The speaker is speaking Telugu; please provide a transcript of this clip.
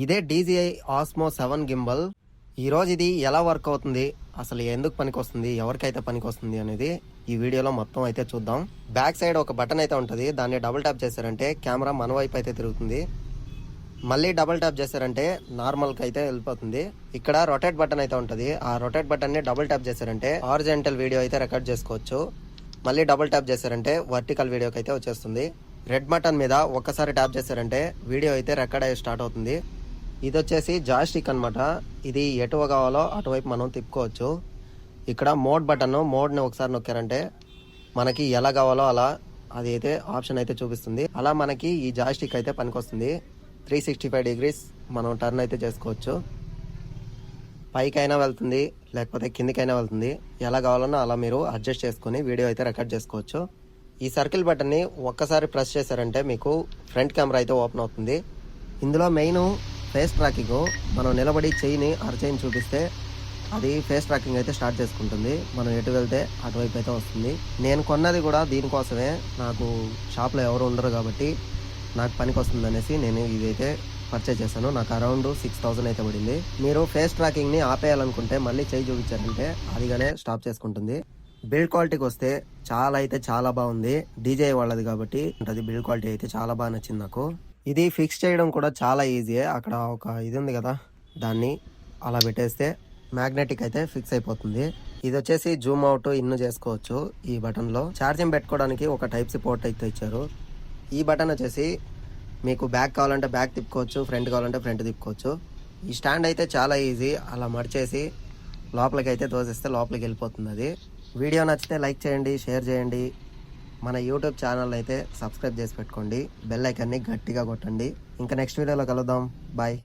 ఇదే DJI Osmo 7 గింబల్. ఈరోజు ఇది ఎలా వర్క్ అవుతుంది, అసలు ఎందుకు పనికొస్తుంది, ఎవరికైతే పనికొస్తుంది అనేది ఈ వీడియోలో మొత్తం అయితే చూద్దాం. బ్యాక్ సైడ్ ఒక బటన్ అయితే ఉంటుంది. దాన్ని డబుల్ ట్యాప్ చేశారంటే కెమెరా మన వైపు అయితే తిరుగుతుంది. మళ్ళీ డబుల్ ట్యాప్ చేశారంటే నార్మల్కి అయితే వెళ్ళిపోతుంది. ఇక్కడ రొటేట్ బటన్ అయితే ఉంటుంది. ఆ రొటేట్ బటన్ని డబుల్ ట్యాప్ చేశారంటే హారిజాంటల్ వీడియో అయితే రికార్డ్ చేసుకోవచ్చు. మళ్ళీ డబుల్ ట్యాప్ చేశారంటే వర్టికల్ వీడియోకి అయితే వచ్చేస్తుంది. రెడ్ బటన్ మీద ఒక్కసారి ట్యాప్ చేశారంటే వీడియో అయితే రికార్డ్ అయ్యి స్టార్ట్ అవుతుంది. ఇది వచ్చేసి జాయ్స్టిక్ అనమాట. ఇది ఎటు కావాలో అటువైపు మనం తిప్పుకోవచ్చు. ఇక్కడ మోడ్ బటన్, మోడ్ని ఒకసారి నొక్కారంటే మనకి ఎలా కావాలో అలా అది అయితే ఆప్షన్ అయితే చూపిస్తుంది. అలా మనకి ఈ జాయ్స్టిక్ అయితే పనికొస్తుంది. 365 degrees మనం టర్న్ అయితే చేసుకోవచ్చు. పైకైనా వెళ్తుంది, లేకపోతే కిందికైనా వెళ్తుంది. ఎలా కావాలన్నా అలా మీరు అడ్జస్ట్ చేసుకుని వీడియో అయితే రికార్డ్ చేసుకోవచ్చు. ఈ సర్కిల్ బటన్ని ఒక్కసారి ప్రెస్ చేశారంటే మీకు ఫ్రంట్ కెమెరా అయితే ఓపెన్ అవుతుంది. ఇందులో మెయిన్ ఫేస్ ట్రాకింగ్. మనం నిలబడి చెయ్యిని అరచేయిని చూపిస్తే అది ఫేస్ ట్రాకింగ్ అయితే స్టార్ట్ చేసుకుంటుంది. మనం ఎటు వెళ్తే అటువైపు అయితే వస్తుంది. నేను కొన్నది కూడా దీనికోసమే. నాకు షాప్లో ఎవరు ఉండరు కాబట్టి నాకు పనికి వస్తుంది అనేసి నేను ఇదైతే పర్చేజ్ చేశాను. నాకు అరౌండ్ 6,000 అయితే పడింది. మీరు ఫేస్ ట్రాకింగ్ని ఆపేయాలనుకుంటే మళ్ళీ చెయ్యి చూపించారంటే అదిగానే స్టాప్ చేసుకుంటుంది. బిల్డ్ క్వాలిటీకి వస్తే చాలా బాగుంది. DJI వాళ్ళది కాబట్టి బిల్డ్ క్వాలిటీ అయితే చాలా బాగా నచ్చింది నాకు. ఇది ఫిక్స్ చేయడం కూడా చాలా ఈజీ. అక్కడ ఒక ఇది ఉంది కదా, దాన్ని అలా పెట్టేస్తే మ్యాగ్నెటిక్ అయితే ఫిక్స్ అయిపోతుంది. ఇది వచ్చేసి జూమ్ అవుట్ ఇన్ చేసుకోవచ్చు. ఈ బటన్ లో ఛార్జింగ్ పెట్టుకోవడానికి ఒక టైప్ సి పోర్ట్ అయితే ఇచ్చారు. ఈ బటన్ వచ్చేసి మీకు బ్యాక్ కావాలంటే బ్యాక్ తిప్పుకోవచ్చు, ఫ్రంట్ కావాలంటే ఫ్రంట్ తిప్పుకోవచ్చు. ఈ స్టాండ్ అయితే చాలా ఈజీ. అలా మడిచేసి లోపలికి అయితే తోసేస్తే లోపలికి వెళ్ళిపోతుంది. అది వీడియో నచ్చితే లైక్ చేయండి, షేర్ చేయండి. మన యూట్యూబ్ ఛానల్ అయితే సబ్స్క్రైబ్ చేసి పెట్టుకోండి. బెల్ ఐకాన్ని గట్టిగా కొట్టండి. ఇంకా నెక్స్ట్ వీడియోలో కలుద్దాం. బాయ్.